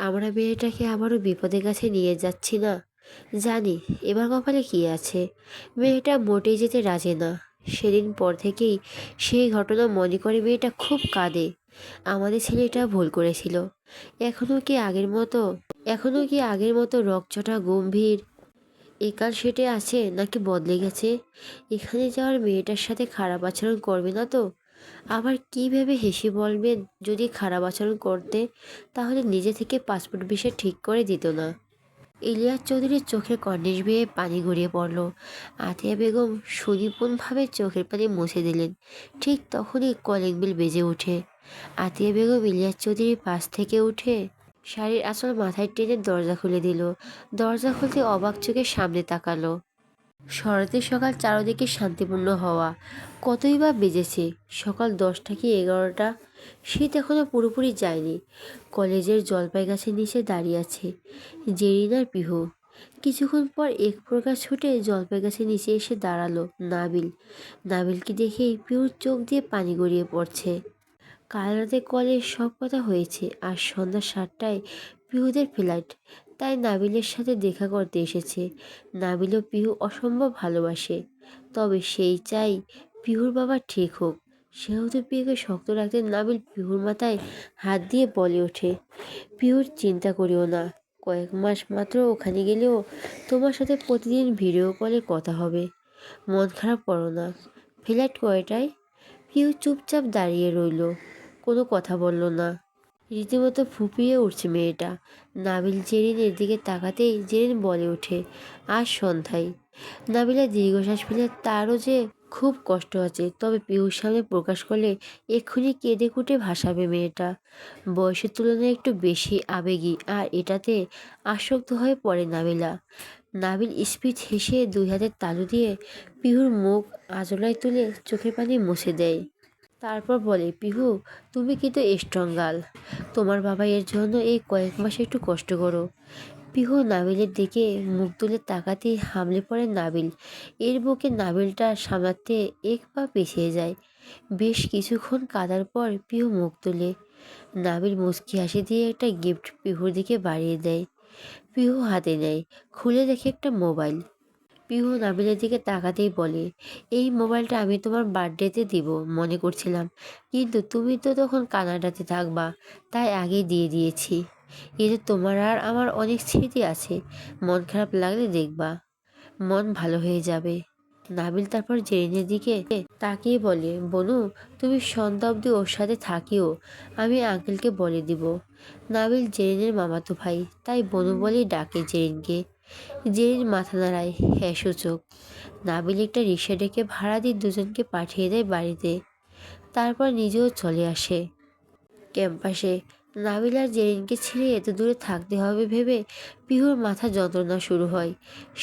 আমরা মেয়েটাকে আবারও বিপদের কাছে নিয়ে যাচ্ছি না। জানি এবার কপালে কি আছে। মেয়েটা মোটেই যেতে রাজি না। সেদিন পর থেকেই সেই ঘটনা মনে করে মেয়েটা খুব কাঁদে। আমাদের ছেলেটা ভুল করেছিল। এখনো কি আগের মতো এখনো কি আগের মতো রকচটা গম্ভীর একাল সেটে আছে নাকি বদলে গেছে? এখানে যাওয়ার মেয়েটার সাথে খারাপ আচরণ করবে না তো? আবার কী ভেবে হেসে বলবেন যদি খারাপ আচরণ করতে, তাহলে নিজে থেকে পাসপোর্ট ভিসা ঠিক করে দিত না। ইলিয়াস চৌধুরীর চোখের কর্নিশ বেয়ে পানি গড়িয়ে পড়ল। আতিয়া বেগম সুনিপুণভাবে চোখের পানি মুছে দিলেন। ঠিক তখনই কলিং বেল বেজে ওঠে। আতিয়া বেগম ইলিয়াস চৌধুরীর পাশ থেকে উঠে শাড়ির আঁচল মাথায় টেনে দরজা খুলে দিল। দরজা খুলতে অবাক চোখে সামনে তাকালো। শরতের সকাল, চারদিকে শান্তিপূর্ণ হওয়া। কতই বা বেজেছে, সকাল 10টা কি 11টা। শীত এখনো পুরোপুরি যায়নি। কলেজের জলপাই গাছের নিচে দাঁড়িয়ে আছে জেরিন আর পিহু। কিছুক্ষণ পর এক প্রকার ছুটে জলপাই গাছের নিচে এসে দাঁড়ালো নাবিল। নাবিলকে দেখেই পিহুর চোখ দিয়ে পানি গড়িয়ে পড়ছে। কাল রাতে কলেজ সব কথা হয়েছে, আর সন্ধ্যা 7টায় পিহুদের ফ্লাইট, তাই নাবিলের সাথে দেখা করতে এসেছে। নাবিল ও পিহু অসম্ভব ভালোবাসে, তবে সেই চাই পিহুর বাবা ঠিক হোক। সেহেতু পিহুকে শক্ত রাখতে নাবিল পিহুর মাথায় হাত দিয়ে বলে ওঠে, পিহুর চিন্তা করিও না, কয়েক মাস মাত্র ওখানে গেলেও তোমার সাথে প্রতিদিন ভিডিও কলে কথা হবে। মন খারাপ করো না। ফ্লাইট কয়টায়? পিহু চুপচাপ দাঁড়িয়ে রইল, কোনো কথা বলল না। রীতিমতো ফুঁপিয়ে উঠছে মেয়েটা। নাবিল জেরিনের দিকে তাকাতেই জেরিন বলে ওঠে, আজ সন্ধ্যায়। নাবিলা দীর্ঘশ্বাস ফেলে, তারও যে খুব কষ্ট আছে, তবে পিহুর সামনে প্রকাশ করলে এক্ষুনি কেঁদে কুটে ভাসাবে মেয়েটা। বয়সের তুলনায় একটু বেশি আবেগী, আর এটাতে আসক্ত হয়ে পড়ে নাবিলা। নাবিল স্পিচ হেসে 2 হাতের তালু দিয়ে পিহুর মুখ আঁচলায় তুলে চোখের পানি মুছে দেয়। তারপর বলে, পিহু, তুমি কিন্তু স্ট্রং গার্ল। তোমার বাবা এর জন্য এই কয়েক মাসে একটু কষ্ট করো। পিহু নাবিলের দিকে মুখ তুলে তাকাতেই হামলে পড়ে নাবিল। এর বুকে নাবিলটা সামলাতে এক পা পিছিয়ে যায়। বেশ কিছুক্ষণ কাঁদার পর পিহু মুখ তুলে। নাবিল মুচকি হাসি দিয়ে একটা গিফট পিহুর দিকে বাড়িয়ে দেয়। পিহু হাতে নেয়, খুলে দেখে একটা মোবাইল। পিহু নাবিলের দিকে তাকাতেই বলে, এই মোবাইলটা আমি তোমার বার্থডেতে দিব মনে করছিলাম, কিন্তু তুমি তো তখন কানাডাতে থাকবা, তাই আগেই দিয়ে দিয়েছি। এতে তোমার আর আমার অনেক স্মৃতি আছে, মন খারাপ লাগলে দেখবা, মন ভালো হয়ে যাবে। নাবিল তারপর জেরিনের দিকে তাকিয়ে বলে, বনু, তুমি সন্ধ্যা অবধি ওর সাথে থাকিও, আমি আঙ্কেলকে বলে দিব। নাবিল জেরিনের মামাতো ভাই, তাই বনু বলেই ডাকে জেরিনকে। জেরিন মাথা নাড়ায়, হ্যাঁ সূচক। নাবিল একটা রিক্সা ডেকে ভাড়া দিয়ে দুজনকে পাঠিয়ে দেয় বাড়িতে। তারপর নিজেও চলে আসে ক্যাম্পাসে। নাবিল আর জেরিনকে ছেড়ে এত দূরে থাকতে হবে ভেবে পিহুর মাথা যন্ত্রণা শুরু হয়।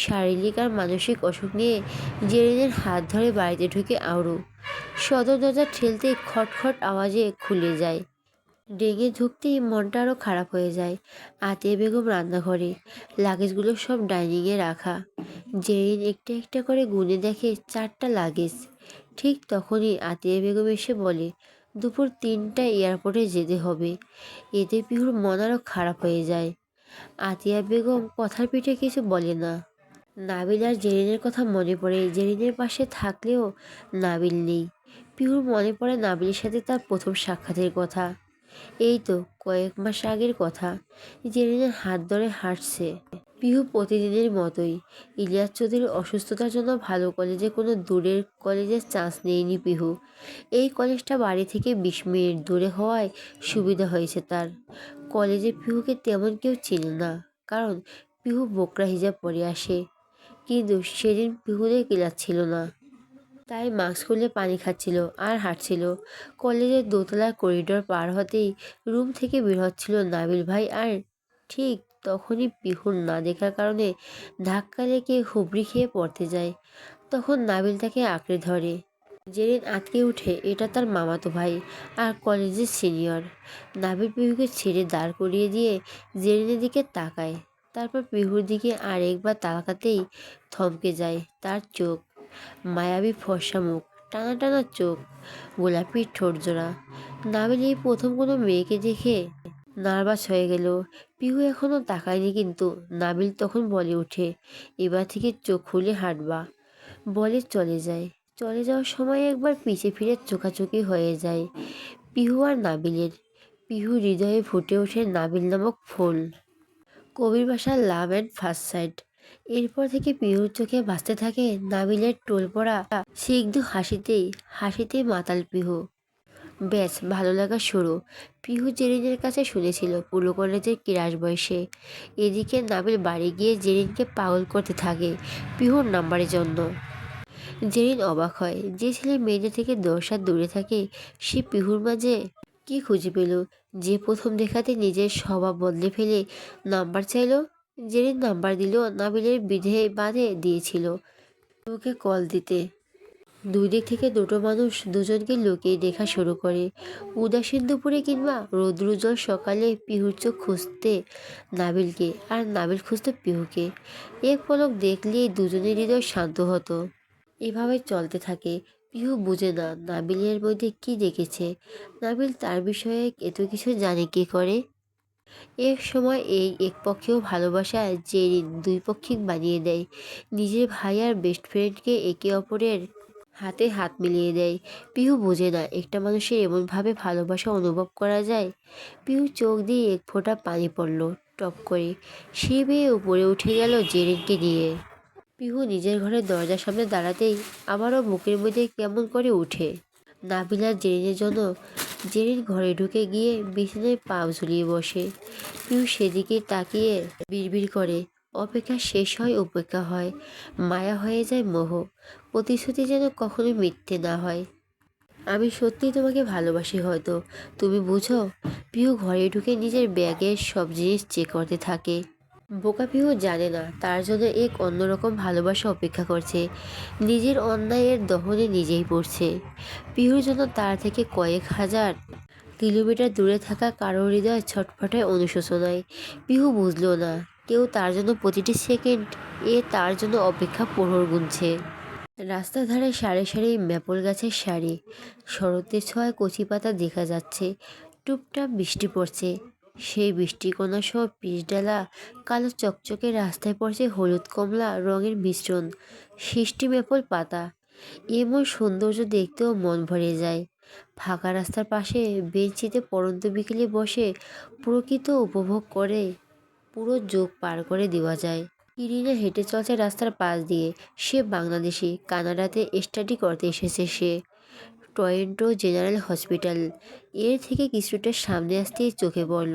শারীরিক আর মানসিক অসুখ নিয়ে জেরিনের হাত ধরে বাড়িতে ঢুকে আওরু। সদর দরজা ঠেলতেই খটখট আওয়াজে খুলে যায়। ডেঙে ঢুকতেই মনটা আরও খারাপ হয়ে যায়। আতিয়া বেগম রান্নাঘরে, লাগেজগুলো সব ডাইনিংয়ে রাখা। জেরিন একটা একটা করে গুনে দেখে 4টা লাগেজ। ঠিক তখনই আতিয়া বেগম এসে বলে, দুপুর 3টায় এয়ারপোর্টে যেতে হবে। এতে পিহুর মন আরও খারাপ হয়ে যায়। আতিয়া বেগম কথার পিঠে কিছু বলে না। নাবিল আর জেরিনের কথা মনে পড়ে। জেরিনের পাশে থাকলেও নাবিল নেই। পিহুর মনে পড়ে নাবিলের সাথে তার প্রথম সাক্ষাতের কথা। এই তো কয়েক মাস আগের কথা। জেরিনের হাত ধরে হাঁটছে পিহু প্রতিদিনের মতোই। ইলিয়াস চৌধুরীর অসুস্থতার জন্য ভালো কলেজে, কোনো দূরের কলেজের চান্স নেয়নি পিহু। এই কলেজটা বাড়ি থেকে 20 মিনিট দূরে হওয়ায় সুবিধা হয়েছে তার। কলেজে পিহুকে তেমন কেউ চিনে না, কারণ পিহু বোকরা হিজাব পরে আসে। কিন্তু সেদিন পিহুদের ক্লাস ছিল না, তাই মাস্ক খুলে পানি খাচ্ছিল আর হাঁটছিল। কলেজের দোতলার করিডোর পার হতেই রুম থেকে বের হচ্ছিল নাবিল ভাই, আর ঠিক তখনই পিহুর না দেখার কারণে ধাক্কা লেগে হুবড়ি খেয়ে পড়তে যায়। তখন নাবিল তাকে আঁকড়ে ধরে। জেরিন আটকে উঠে, এটা তার মামাতো ভাই আর কলেজের সিনিয়র। নাবিল পিহুকে ছেড়ে দাঁড় করিয়ে দিয়ে জেরিনের দিকে তাকায়। তারপর পিহুর দিকে আরেকবার তাকাতেই থমকে যায় তার চোখ। মায়াবী ফর্সা মুখ, টানা টানা চোখ, গোলাপি ঠোঁট জোড়া। নাবিল এই প্রথম কোনো মেয়েকে দেখে নার্ভাস হয়ে গেল। পিহু এখনো তাকায়নি, কিন্তু নাবিল তখন বলে ওঠে, এবার থেকে চোখ খুলে হাঁটবা। বলে চলে যায়। চলে যাওয়ার সময় একবার পিছে ফিরে চোখাচোখি হয়ে যায় পিহু আর নাবিলের। পিহু হৃদয়ে ফুটে ওঠে নাবিল নামক ফুল। কবির বাসার লাভ অ্যান্ড ফার্স্ট সাইট। এরপর থেকে পিহুর চোখে ভাসতে থাকে নাবিলের টোল পড়া সিগ্ধ হাসিতেই হাসিতেই মাতাল পিহু। ব্যাস ভালো লাগা শুরু। পিহু জেরিনের কাছে শুনেছিল পুরো কলেজের ক্রাশ বয়সে। এদিকে নাবিল বাড়ি গিয়ে জেরিনকে পাগল করতে থাকে পিহুর নাম্বারের জন্য। জেরিন অবাক হয়, যে ছেলে মেয়েদের থেকে 10 হাত দূরে থাকে সে পিহুর মাঝে কি খুঁজে পেল, যে প্রথম দেখাতে নিজের স্বভাব বদলে ফেলে নাম্বার চাইলো। জেরিন নাম্বার দিল, নাবিলের বাঁধে দিয়েছিল ওকে কল দিতে। দুই দিক থেকে দুটো মানুষ দুজনকে লুকিয়ে দেখা শুরু করে। উদাসীন দুপুরে কিংবা রৌদ্রোজ্জ্বল সকালে পিহুর চোখ খুঁজতে নাবিলকে, আর নাবিল খুঁজত পিহুকে। এক পলক দেখলেই দুজনের হৃদয় শান্ত হতো। এভাবে চলতে থাকে। পিহু বুঝে না নাবিলের মধ্যে কি দেখেছে। নাবিল তার বিষয়ে এত কিছু জানে কি করে। এক সময় এই একপক্ষীয় ভালোবাসা জেরিন দুই পক্ষিক বানিয়ে দেয়। নিজের ভাই আর বেস্ট ফ্রেন্ডকে একে অপরের হাতে হাত মিলিয়ে দেয়। পিহু বোঝে না একটা মানুষের এমনভাবে ভালোবাসা অনুভব করা যায়। পিহু চোখ দিয়ে এক ফোঁটা পানি পড়ল টপ করে। সে বেয়ে উপরে উঠে গেল জেরিনকে নিয়ে। পিহু নিজের ঘরের দরজার সামনে দাঁড়াতেই আবারও বুকের মধ্যে কেমন করে উঠে। নাবিল আর জেরিনের জন্য। জেরিন ঘরে ঢুকে গিয়ে বিছানায় পা ঝুলিয়ে বসে। পিহু সেদিকে তাকিয়ে বিড়বিড় করে। অপেক্ষা শেষ হয়, উপেক্ষা হয়, মায়া হয়ে যায় মোহ। প্রতিশ্রুতি যেন কখনোই মিথ্যে না হয়। আমি সত্যিই তোমাকে ভালোবাসি, হয়তো তুমি বুঝো। পিহু ঘরে ঢুকে নিজের ব্যাগের সব জিনিস চেক করতে থাকে। বোকা পিহু জানে না তার জন্য এক অন্যরকম ভালোবাসা অপেক্ষা করছে। নিজের অন্যায়ের দহনে নিজেই পড়ছে। পিহুর জন্য তার থেকে কয়েক হাজার কিলোমিটার দূরে থাকা কারো হৃদয় ছটফটায় অনুশোচনায়। পিহু বুঝলো না কেউ তার জন্য প্রতিটি সেকেন্ড তার জন্য অপেক্ষা প্রহর গুনছে। রাস্তার ধারে সারি সারি ম্যাপল গাছের সারি। শরতের ছোঁয়ায় কচি পাতা দেখা যাচ্ছে। টুপটাপ বৃষ্টি পড়ছে। সেই বৃষ্টিকণা সব পিচঢালা কালো চকচকে রাস্তায় পড়ছে হলুদ কমলা রঙের মিশ্রণ। সৃষ্টি ম্যাপল পাতা। এমন সৌন্দর্য দেখতেও মন ভরে যায়। ফাঁকা রাস্তার পাশে বেঞ্চিতে পড়ন্ত বিকেলে বসে প্রকৃত উপভোগ করে পুরো যোগ পার করে দেওয়া যায়। ইরিনা হেঁটে চলছে রাস্তার পাশ দিয়ে। সে বাংলাদেশি, কানাডাতে স্টাডি করতে এসেছে সে। টরন্টো জেনারেল হসপিটাল এর থেকে কিছুটা সামনে আসতেই চোখে পড়ল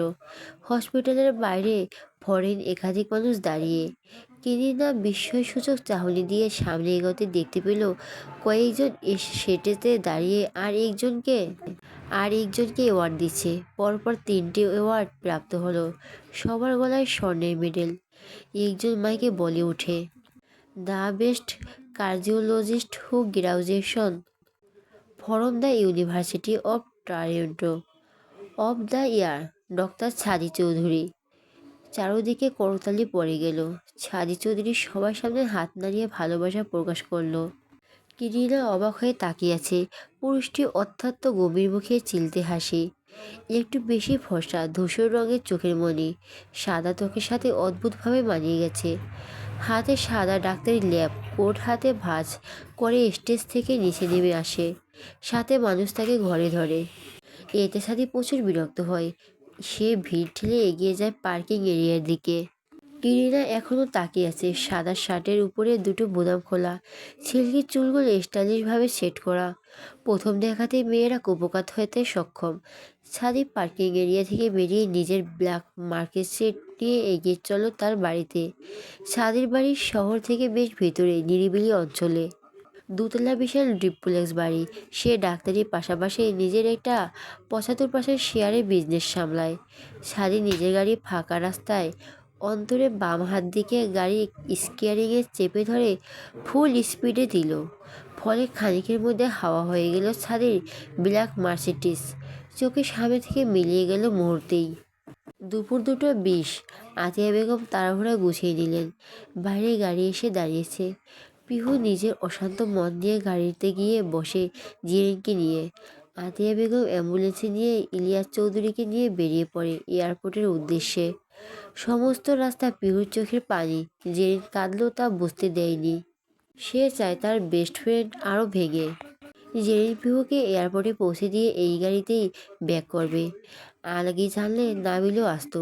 হসপিটালের বাইরে ফরেন একাধিক মানুষ দাঁড়িয়ে। ইরিনা বিস্ময়সূচক চাহনি দিয়ে সামনে এগোতে দেখতে পেল কয়েকজন সেটেতে দাঁড়িয়ে আর একজনকে অ্যাওয়ার্ড দিচ্ছে। পরপর 3টে অ্যাওয়ার্ড প্রাপ্ত হলো। সবার গলায় স্বর্ণের মেডেল। একজন মাইকে বলে ওঠে, the best cardiologist who graduation from the university of Toronto of the year, doctor Sadi Chowdhury. চারদিকে করতালি পড়ে গেল। ছাদি চৌধুরী সবার সামনে হাত নাড়িয়ে ভালোবাসা প্রকাশ করলো। কিরিনা অবাক হয়ে তাকিয়ে আছে। পুরুষটি অত্যন্ত গভীর মুখে চিলতে হাসি। একটু বেশি ফর্সা, ধূসর রঙের চোখের মণি, সাদা ত্বকের সাথে অদ্ভুতভাবে মানিয়ে গেছে। হাতে সাদা ডাক্তারি ল্যাব কোট হাতে ভাঁজ করে স্টেজ থেকে নিচে নেমে আসে। সাথে মানুষ তাকে ঘরে ধরে। এতে সাথে প্রচুর বিরক্ত হয়। সে ভিড় ঠেলে এগিয়ে যায় পার্কিং এরিয়ার দিকে। ইরিনা এখনও তাকিয়ে আছে। সাদা শার্টের উপরে দুটো বোতাম খোলা, ছেলের চুলগুলো স্টাইলিশভাবে সেট করা। প্রথম দেখাতেই মেয়েরা কুপোকাত হতে সক্ষম। ছাদি পার্কিং এরিয়া থেকে বেরিয়ে নিজের ব্ল্যাক মার্কেট সেট নিয়ে এগিয়ে চলো তার বাড়িতে। ছাদের বাড়ি শহর থেকে বেশ ভেতরে নিরিবিলি অঞ্চলে। দুতলা বিশাল ডুপ্লেক্স বাড়ি। সে ডাক্তারির পাশাপাশি নিজের একটা 75% শেয়ারে বিজনেস সামলায়। ছাদি নিজের গাড়ি ফাঁকা রাস্তায় অন্তরে বাম হাত দিকে গাড়ি স্টিয়ারিংয়ে চেপে ধরে ফুল স্পিডে দিল। ফলে খানিকের মধ্যে হাওয়া হয়ে গেল ছাদের ব্ল্যাক মার্সিডিজ। চোখের সামনে থেকে মিলিয়ে গেল মুহূর্তেই। দুপুর 2:20। আতিয়া বেগম তাড়াহুড়া গুছিয়ে নিলেন। বাইরে গাড়ি এসে দাঁড়িয়েছে। পিহু নিজের অশান্ত মন নিয়ে গাড়িতে গিয়ে বসে জেরিনকে নিয়ে। আতিয়া বেগম অ্যাম্বুলেন্সে নিয়ে ইলিয়াস চৌধুরীকে নিয়ে বেরিয়ে পড়ে এয়ারপোর্টের উদ্দেশ্যে। সমস্ত রাস্তা পিহুর চোখের পানি। জেরিন কাঁদলেও তা বুঝতে দেয়নি। সে চায় তার বেস্ট ফ্রেন্ড আরও ভেঙে। জেরিন পিহুকে এয়ারপোর্টে পৌঁছে দিয়ে এই গাড়িতেই ব্যাক করবে। আগে জানলে নাবিলও আসতো।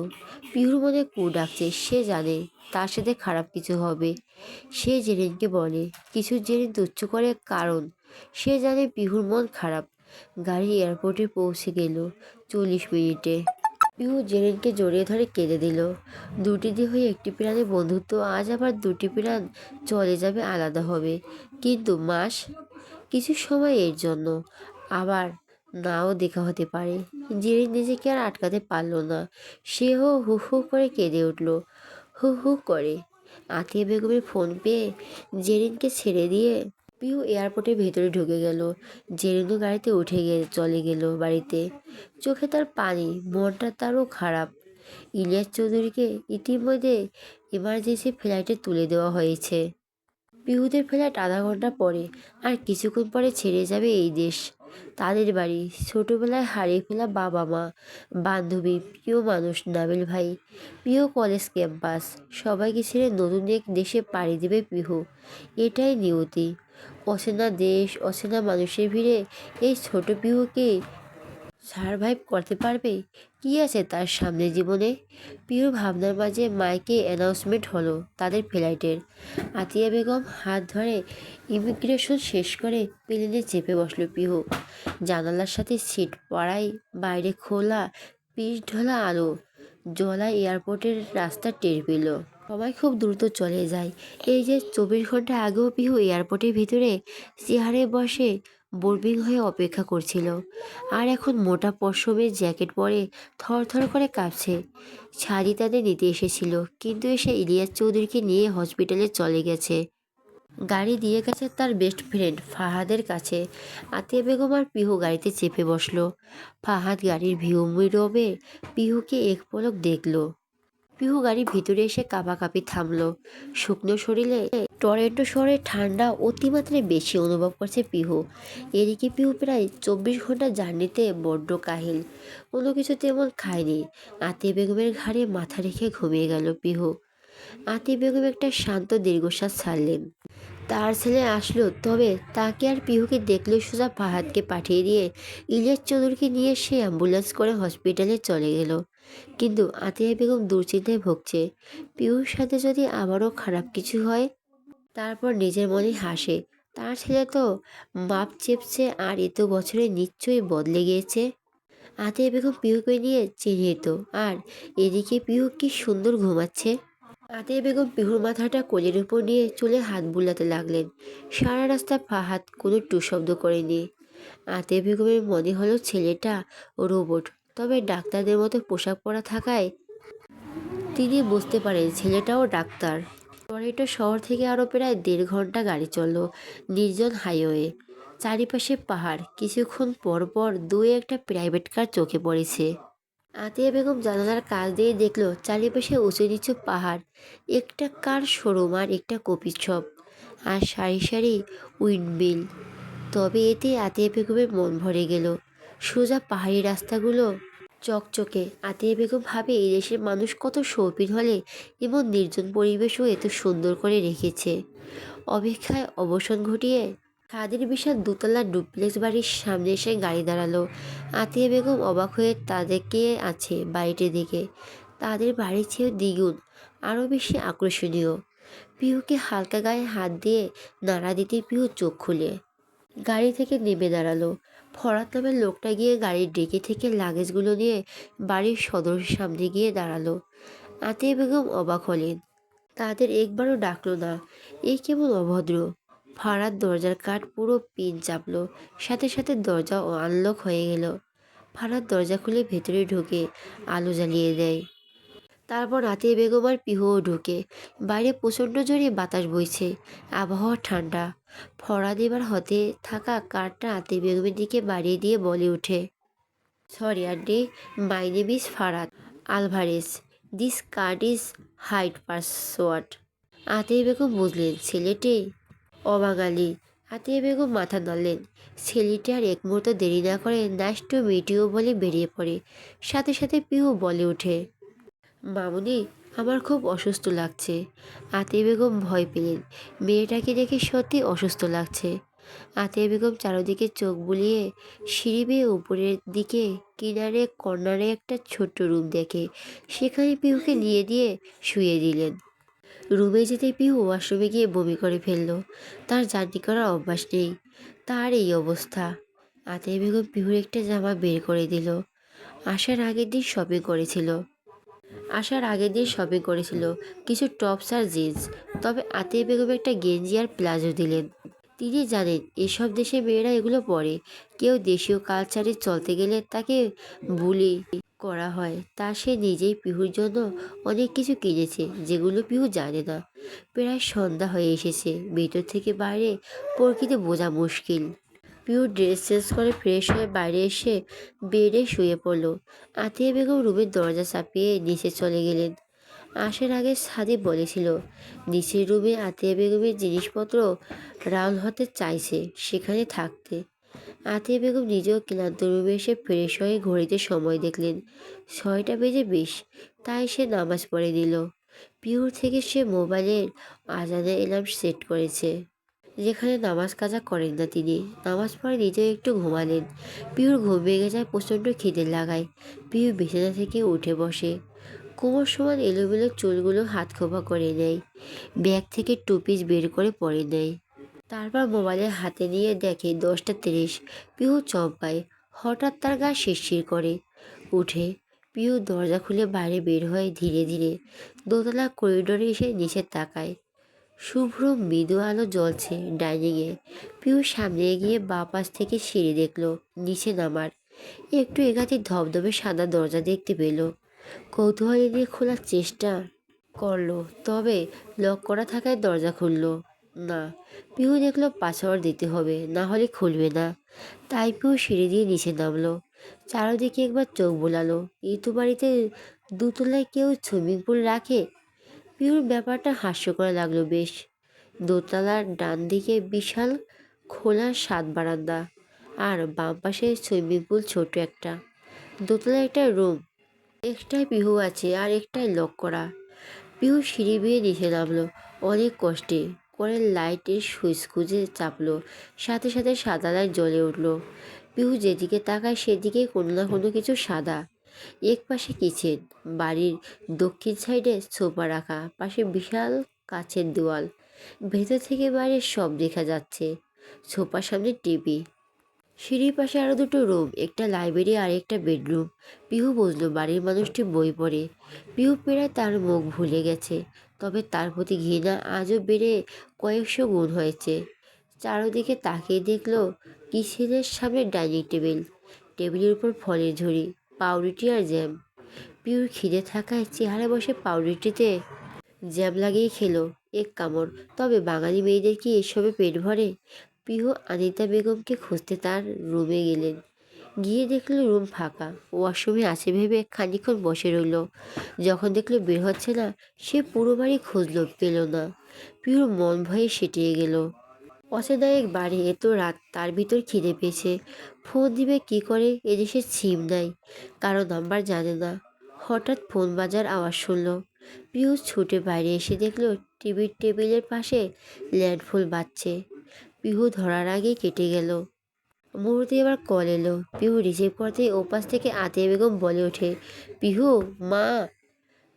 পিহুর মনে কু ডাকছে, সে জানে তার সাথে খারাপ কিছু হবে। সে জেরিনকে বলে কিছু। জেরিন তুচ্ছ করে, কারণ সে জানে পিহুর মন খারাপ। গাড়ি এয়ারপোর্টে পৌঁছে গেল 40 মিনিটে। পিহু জেরিনকে জড়িয়ে ধরে কেঁদে দিল। দুটি দেহ একটি প্রাণে বন্ধুত্ব, আজ আবার দুটি প্রাণ চলে যাবে, আলাদা হবে। কিন্তু মাস কিছু সময় এর জন্য, আবার নাও দেখা হতে পারে। জেরিন নিজেকে আর আটকাতে পারল না। সেও হু হু করে কেঁদে উঠল, হু হু করে। আতিয়া বেগমের ফোন পেয়ে জেরিনকে ছেড়ে দিয়ে পিহু এয়ারপোর্টের ভেতরে ঢুকে গেল। জেরিনও গাড়িতে উঠে চলে গেল বাড়িতে। চোখে তার পানি, মনটা তারও খারাপ। ইলিয়াস চৌধুরীকে ইতিমধ্যে এমার্জেন্সি ফ্লাইটে তুলে দেওয়া হয়েছে। পিহুদের ফ্লাইট আধা ঘন্টা পরে, আর কিছুক্ষণ পরে ছেড়ে যাবে এই দেশ। তাদের বাড়ি, ছোটবেলায় হারিয়ে ফেলা বাবা মা, বান্ধবী, প্রিয় মানুষ নাবিল ভাই, প্রিয় কলেজ ক্যাম্পাস, সবাইকে ছেড়ে নতুন এক দেশে পাড়ি দেবে পিহু। এটাই নিয়তি। অচেনা দেশ, অচেনা মানুষের ভিড়ে এই ছোট পিহুকে সারভাইভ করতে পারবে? কি আছে তার সামনে জীবনে? পিহুর ভাবনার মাঝে মাইকে অ্যানাউন্সমেন্ট হলো তাদের ফ্লাইটের। আতিয়া বেগম হাত ধরে ইমিগ্রেশন শেষ করে প্লেনে চেপে বসলো পিহু। জানালার সাথে সিট পড়ায় বাইরে খোলা পিচ ঢোলা আলো জ্বলা এয়ারপোর্টের রাস্তা টের পেল। সময় খুব দ্রুত চলে যায়। এই যে 24 ঘন্টা আগেও পিহু এয়ারপোর্টের ভিতরে চেয়ারে বসে বোর্ডিং হয়ে অপেক্ষা করছিল, আর এখন মোটা পশমের জ্যাকেট পরে থরথর করে কাঁপছে। ছাদি তাদের নিতে এসেছিল, কিন্তু এসে ইলিয়াস চৌধুরীকে নিয়ে হসপিটালে চলে গেছে। গাড়ি দিয়ে গেছে তার বেস্ট ফ্রেন্ড ফাহাদের কাছে। আতিয়া বেগম আর পিহু গাড়িতে চেপে বসলো। ফাহাদ গাড়ির ভিউ মিরবে পিহুকে এক পলক দেখলো। পিহু গাড়ির ভিতরে এসে কাঁপাকাঁপি থামলো। শুকনো শরীরে টরেন্টো শহরের ঠান্ডা অতিমাত্রায় বেশি অনুভব করছে পিহু। এদিকে পিহু প্রায় 24 ঘন্টা জার্নিতে বড্ড কাহিল। কোনো কিছু তেমন খায়নি। আতিয়া বেগমের ঘাড়ে মাথা রেখে ঘুমিয়ে গেল পিহু। আতিয়া বেগম একটা শান্ত দীর্ঘশ্বাস ছাড়লেন। তার ছেলে আসলো, তবে তাকে আর পিহুকে দেখলে সোজা ফাহাদকে পাঠিয়ে দিয়ে ইলিয়াস চৌধুরীকে নিয়ে সে অ্যাম্বুলেন্স করে হসপিটালে চলে গেল। কিন্তু আতিয়া বেগম দুশ্চিন্তায় ভুগছে। পিহুর সাথে যদি আবারও খারাপ কিছু হয়। তারপর নিজের মনে হাসে, তার ছেলে তো মাপ চেপছে, আর এত বছরে নিশ্চয়ই বদলে গিয়েছে। আতিয়া বেগম পিহুকে নিয়ে চিহ্নিত, আর এদিকে পিহু কি সুন্দর ঘুমাচ্ছে। আতিয়া বেগম পিহুর মাথাটা কোলের উপর নিয়ে চুলে হাত বুলাতে লাগলেন। সারা রাস্তা ফাহাদ কোনো টু শব্দ করেনি। আতিয়া বেগমের মনে হলো ছেলেটা রোবট, তবে ডাক্তারদের মতো পোশাক পরা থাকায় তিনি বুঝতে পারেন ছেলেটাও ডাক্তার। টরেন্টো শহর থেকে আরও প্রায় 1.5 ঘন্টা গাড়ি চলল নির্জন হাইওয়ে। চারিপাশে পাহাড়। কিছুক্ষণ পর পর একটা প্রাইভেট কার চোখে পড়েছে। আতিয়া বেগম জানালার কাছ দিয়ে দেখলো চারিপাশে উঁচু নিচু পাহাড়, একটা কার শোরুম আর একটা কফি শপ, আর সারি সারি উইন্ডমিল। তবে এতে আতিয়া বেগমের মন ভরে গেল। সোজা পাহাড়ি রাস্তাগুলো চকচকে। আতিয়া বেগম ভাবে এই দেশের মানুষ কত শৌখিন হলে এমন নির্জন পরিবেশও এত সুন্দর করে রেখেছে। অপেক্ষায় অবসান ঘটিয়ে খাদের বিশাল দোতলা ডুপ্লেক্স বাড়ির সামনে এসে গাড়ি দাঁড়ালো। আতিয়া বেগম অবাক হয়ে তাদেরকে আছে বাড়িটির দিকে। তাদের বাড়ির চেয়েও দ্বিগুণ, আরও বেশি আকর্ষণীয়। পিহুকে হালকা গায়ে হাত দিয়ে নাড়া দিতে পিহু চোখ খুলে গাড়ি থেকে নেমে দাঁড়ালো। ফরাত নামের লোকটা গিয়ে গাড়ির ডিকি থেকে লাগেজগুলো নিয়ে বাড়ির সদরের সামনে গিয়ে দাঁড়ালো। আতিয়া বেগম অবাক হলেন। তাদের একবারও ডাকলো না। এই কেমন অভদ্র। ফারাদ দরজার কাঠ পুরো পিন চাপলো, সাথে সাথে দরজা আনলক হয়ে গেল। ফারাদ দরজা খুলে ভেতরে ঢুকে আলো জ্বালিয়ে দেয়। তারপর আতিয়া বেগম আর পিহুও ঢুকে। বাইরে প্রচণ্ড জোরে বাতাস বইছে, আবহাওয়া ঠান্ডা। ফরাদ এবার হতে থাকা কাঠটা আতিয়া বেগমের দিকে বাড়িয়ে দিয়ে বলে ওঠে, sorry aunty, my name is Farad Alvarez. This card is hide password. Atiya Begum বুঝলেন ছেলেটি অবাঙালি, আতিয়া বেগম মাথা নাড়লেন। ছেলেটি আর এক মুহূর্ত দেরি না করে নাইস টু মিট ইউ বলে বেরিয়ে পড়ে। সাথে সাথে পিহু বলে ওঠে, মামুনি, আমার খুব অসুস্থ লাগছে। আতিয়া বেগম ভয় পেলেন। মেয়েটাকে দেখে সত্যি অসুস্থ লাগছে। আতিয়া বেগম চারদিকে চোখ বুলিয়ে সিঁড়ি বেয়ে উপরের দিকে কিনারে কর্নারে একটা ছোট্ট রুম দেখে সেখানে পিহুকে নিয়ে দিয়ে শুয়ে দিলেন। রুমে যেতে পিহু ওয়াশরুমে গিয়ে বমি করে ফেলল। তার জার্নি করার অভ্যাস নেই, তার এই অবস্থা। আতিয়া বেগম পিহুর একটা জামা বের করে দিল। আসার আগের দিন শপিং করেছিল। কিছু টপস আর জিন্স। তবে আতিয়া বেগম একটা গেঞ্জি আর প্লাজো দিলেন। তিনি জানেন এসব দেশে মেয়েরা এগুলো পরে। কেউ দেশীয় কালচারে চলতে গেলে তাকে বুলি করা হয়। তা সে নিজেই পিহুর জন্য অনেক কিছু কিনেছে যেগুলো পিহু জানে না। প্রায় সন্ধ্যা হয়ে এসেছে। ভেতর থেকে বাইরে প্রকৃতি বোঝা মুশকিল। পিউ ড্রেস চেঞ্জ করে ফ্রেশ হয়ে বাইরে এসে বেডে শুয়ে পড়ল। আতিয়া বেগম রুমের দরজা চাপিয়ে নিচে চলে গেলেন। আসার আগে সাদি বলেছিল নিচের রুমে আতিয়া বেগমের জিনিসপত্র রাউন্ড হতে চাইছে সেখানে থাকতে। আতিয়া বেগম নিজেও ক্লান্ত রুমে এসে ফ্রেশ হয়ে ঘড়িতে সময় দেখলেন 6টা বেজে 20। তাই সে নামাজ পড়ে দিল। পিউর থেকে সে মোবাইলের আজানের অ্যালার্ম সেট করেছে, যেখানে নামাজ কাজা করেন না তিনি। নামাজ পড়ে নিজেও একটু ঘুমালেন। পিউর ঘুম ভেঙে যায় প্রচণ্ড খিদে লাগায়। পিউ বিছানা থেকে উঠে বসে। কোমর সমান এলোমেলো চুলগুলো হাত খোপা করে নেয়। ব্যাগ থেকে টুপিস বের করে পরে নেয়। তারপর মোবাইলে হাতে নিয়ে দেখে 10টা 30। পিহু চমকায়। হঠাৎ তার গা শিরশির করে উঠে। পিহু দরজা খুলে বাইরে বের হয় ধীরে ধীরে। দোতলা করিডোরে এসে নিচে তাকায়। শুভ্র মৃদু আলো জ্বলছে ডাইনিংয়ে। পিউ সামনে এগিয়ে বাঁ পাশ থেকে সিঁড়ি দেখলো। নিচে নামার একটু এগাতে ধবধবে সাদা দরজা দেখতে পেল। কৌতূহলী দিয়ে খোলার চেষ্টা করলো, তবে লক করা থাকায় দরজা খুলল না। পিহু দেখলো পাসওয়ার্ড দিতে হবে, না হলে খুলবে না। তাই পিহু সিঁড়ি দিয়ে নিচে নামলো। চারদিকে একবার চোখ বোলালো। এই তো বাড়িতে দুতলায় কেউ সুইমিং পুল রাখে। পিহুর ব্যাপারটা হাস্যকর লাগলো বেশ। দোতলার ডান দিকে বিশাল খোলা 7 বারান্দা, আর বাম পাশে সুইমিং পুল ছোট একটা। দোতলায় একটা রুম, একটাই পিহু আছে আর একটাই লক করা। পিহু সিঁড়ি বেয়ে নিচে নামলো অনেক কষ্টে করে। লাইটের সুইচ খুঁজে চাপলো। সাথে সাথে সাদা লাইট জ্বলে উঠলো। পিহু যেদিকে তাকায় সেদিকেই কোনো না কোনো কিছু সাদা। এক পাশে কিচেন, বাড়ির দক্ষিণ সাইডে সোফা রাখা, পাশে বিশাল কাচের দেওয়াল। ভেতর থেকে বাইরে সব দেখা যাচ্ছে। সোফার সামনে টিভি। সিঁড়ির পাশে আরো দুটো রুম, একটা লাইব্রেরি আর একটা বেডরুম। পিহু বুঝলো বাড়ির মানুষটি বই পড়ে। পিহু প্রায় তার মুখ ভুলে গেছে, তবে তার প্রতি ঘৃণা আজও বেড়ে কয়েকশো গুণ হয়েছে। চারদিকে তাকিয়ে দেখলো কিচেনের সামনে ডাইনিং টেবিল। টেবিলের উপর ফলের ঝুড়ি, পাউরুটি আর জ্যাম। পিহুর খিদে থাকায় চেহারা বসে পাউরুটিতে জ্যাম লাগিয়ে খেলো এক কামড়। তবে বাঙালি মেয়েদের কি এসবে পেট ভরে? পিহু আনিতা বেগমকে খুঁজতে তার রুমে গেলেন। গিয়ে দেখলো রুম ফাঁকা। ওয়াশরুমে আছে ভেবে খানিকক্ষণ বসে রইল। যখন দেখলো বের হচ্ছে না, সে পুরো বাড়ি খুঁজলো, পেল না। পিহুর মন ভয়ে সেটিয়ে গেল। অচেনা এক বাড়ি, এত রাত, তার ভিতর খিদে পেয়েছে। ফোন দিবে কি করে? এদেশে সিম নাই, কারো নাম্বার জানে না। হঠাৎ ফোন বাজার আওয়াজ শুনল। পিহু ছুটে বাইরে এসে দেখলো টিভির টেবিলের পাশে ল্যান্ডফোন বাজছে। পিহু ধরার আগেই কেটে গেল। মুহূর্তে এবার কল এলো। পিহু রিসিভ করতে ওপাশ থেকে আতিয়া বেগম বলে ওঠে, পিহু, মা।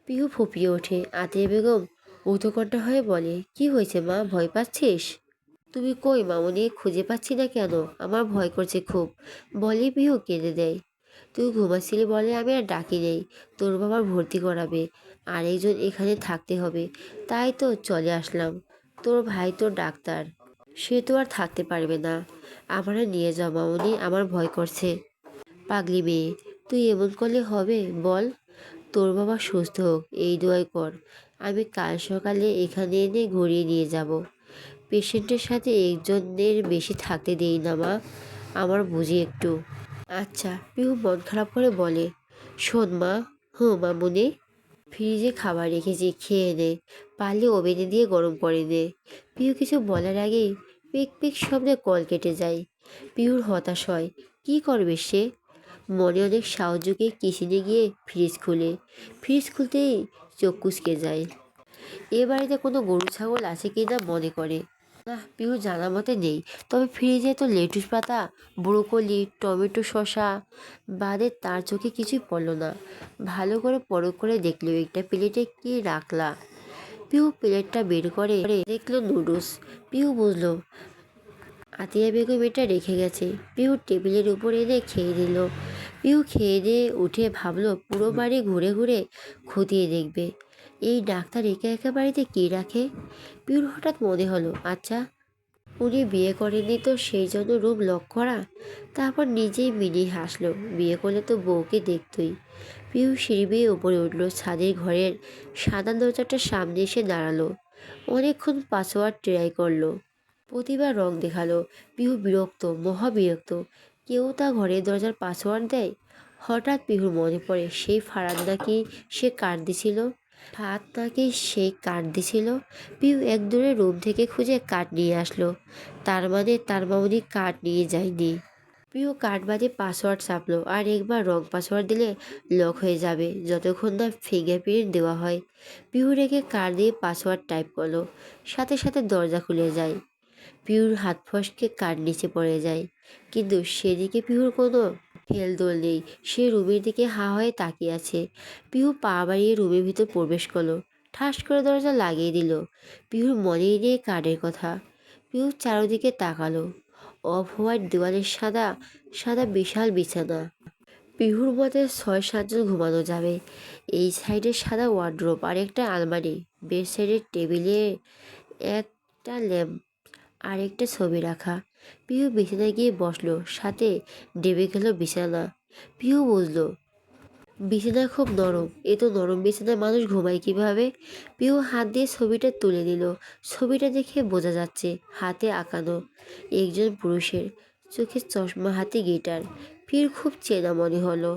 পিহু ফুপিয়ে ওঠে। আতিয়া বেগম উৎকণ্ঠা হয়ে বলে, কি হয়েছে মা, ভয় পাচ্ছিস? তুমি কই মামুনি, খুঁজে পাচ্ছি না কেন, আমার ভয় করছে খুব। বলে পিহু কেঁদে দেয়। তুই ঘুমাচ্ছিলি বলে আমি আর ডাকি নেই। তোর বাবার ভর্তি করাবে, আরেকজন এখানে থাকতে হবে, তাই তো চলে আসলাম। তোর ভাই তো ডাক্তার, সে তো আর থাকতে পারবে না। আমারে নিয়ে যাও মামুনি, আমার ভয় করছে। পাগলি মেয়ে, তুই এমন করলে হবে বল? তোর বাবা সুস্থ হোক এই দোয়াই কর। আমি কাল সকালে এখানে এনে ঘুরিয়ে নিয়ে যাব। পেশেন্টের সাথে একজনের বেশি থাকতে দেই না মা, আমার বুঝি একটু। আচ্ছা, পিহু মন খারাপ করে বলে। শোন মা। হুঁ মামুনি। ফ্রিজে খাবার রেখেছি, খেয়ে নে। পারলে ওভেনে দিয়ে গরম করে নে। পিহু কিছু বলার আগেই পিক পিক শব্দে কল কেটে যায়। পিহুর হতাশ হয়। কি করবে সে? মনে অনেক সাহস জুগিয়ে কিচেনে গিয়ে ফ্রিজ খুলে। ফ্রিজ খুলতেই চোখ কুঁচকে যায়। এ বাড়িতে কোনো গরু ছাগল আছে কি না মনে করে। না, পিহু জানা মতে নেই। তবে ফ্রিজে তো লেটুস পাতা, ব্রোকলি, টমেটো, শসা বাদে তার চোখে কিছুই পড়ল না। ভালো করে পরখ করে দেখলো একটা প্লেটে কি রাখলা। পিহু প্লেটটা বের করে দেখলো নুডলস। পিহু বুঝলো আতিয়া বেগম এটা রেখে গেছে। পিহু টেবিলের উপর এনে খেয়ে দিল। পিহু খেয়ে দিয়ে উঠে ভাবলো পুরো বাড়ি ঘুরে ঘুরে খতিয়ে দেখবে এই ডাক্তার একা একা বাড়িতে কী রাখে। পিহুর হঠাৎ মনে হলো, আচ্ছা, উনি বিয়ে করেননি তো সেই জন্য রুম লক করা। তারপর নিজেই মিনি হাসলো, বিয়ে করলে তো বউকে দেখতই। পিহু সিঁড়ি বেয়ে উপরে উঠলো। ছাদের ঘরের সাদা দরজাটার সামনে এসে দাঁড়ালো। অনেকক্ষণ পাসওয়ার্ড ট্রাই করলো, প্রতিবার রং দেখালো। পিহু বিরক্ত, মহা বিরক্ত। কেউ তা ঘরের দরজার পাসওয়ার্ড দেয়? হঠাৎ পিহুর মনে পড়ে সেই ফারাদ নাকি সে কার্ড দিছিল। ফারাদ নাকি সেই কার্ড দিছিল। পিহু এক দূরে রুম থেকে খুঁজে কার্ড নিয়ে আসলো। তার মানে তার মামুনি কার্ড নিয়ে যায়নি। পিহু কার্ড বাদে পাসওয়ার্ড চাপলো। আর একবার রং পাসওয়ার্ড দিলে লক হয়ে যাবে যতক্ষণ না ফিঙ্গারপ্রিন্ট দেওয়া হয়। পিহু রেখে কার্ড দিয়ে পাসওয়ার্ড টাইপ করলো। সাথে সাথে দরজা খুলে যায়। পিহুর হাত ফসকে কার নিচে পড়ে যায়। কিন্তু সেদিকে পিহুর কোনো হেলদোল নেই। সে রুমের দিকে হা হয়ে তাকিয়ে আছে। পিহু পা বাড়িয়ে রুমের ভিতর প্রবেশ করলো। ঠাস করে দরজা লাগিয়ে দিল। পিহুর মনেই নেই কার্ডের কথা। পিহু চারদিকে তাকালো। অফ হোয়াইট দেওয়ালের সাদা সাদা বিশাল বিছানা। পিহুর মতে 6-7 জন ঘুমানো যাবে। এই সাইডে সাদা ওয়ার্ড্রোব আর একটা আলমারি। বেড সাইডের টেবিলে একটা ল্যাম্প আর একটা ছবি রাখা। পিহু বিছানায় গিয়ে বসলো। সাথে ডেবে গেল বিছানা। পিহু বুঝলো বিছানা খুব নরম। এ তো নরম বিছানায় মানুষ ঘুমায় কিভাবে। পিহু হাত দিয়ে ছবিটা তুলে নিল। ছবিটা দেখে বোঝা যাচ্ছে হাতে আঁকানো একজন পুরুষের, চোখে চশমা, হাতে গিটার। পিহুর খুব চেনা মনে হলো।